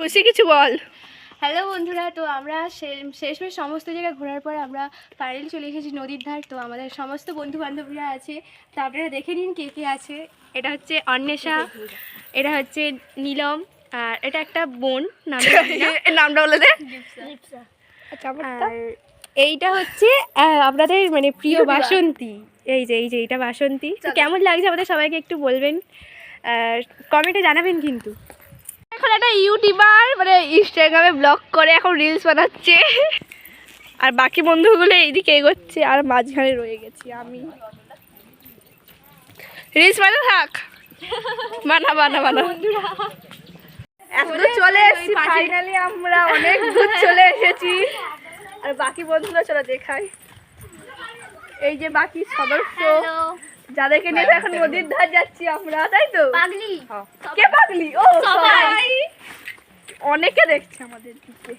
খুশি কিছু বল। হ্যালো বন্ধুরা, তো আমরা শেষমেশ সমস্ত জায়গায় ঘোরার পর আমরা ফাইনালি চলে এসেছি নদীর ধার। তো আমাদের সমস্ত বন্ধু বান্ধবীরা আছে, তো আপনারা দেখে নিন কে কে আছে। এটা হচ্ছে অন্বেষা, এটা হচ্ছে নীলম, আর এটা একটা বোন, নামটা বলে দে। আর এইটা হচ্ছে আপনাদের মানে প্রিয় বাসন্তী। এই যে এটা বাসন্তী। তো কেমন লাগছে আমাদের সবাইকে একটু বলবেন, কমেন্টে জানাবেন কিন্তু। এখন একটা ইউটিউবার মানে ইনস্টাগ্রামে ব্লগ করে এখন রিলস বানাচ্ছে, আর বাকি বন্ধুগুলো এইদিকে এগোচ্ছে আর মাঝখানে রয়ে গেছি আমি। রিলস বানা থাক, বানা বানা বানা। এখন চলে এসেছি ফাইনালি, আমরা অনেক দূর চলে এসেছি। আর বাকি বন্ধুরা চলো দেখাই, এই যে বাকি সদস্য যাদেরকে নিয়ে এখন নদীর ধার যাচ্ছি আমরা, তাই তো? পাগলি কে পাগলি? ও সবাই, অনেকে দেখছে আমাদের দিকে।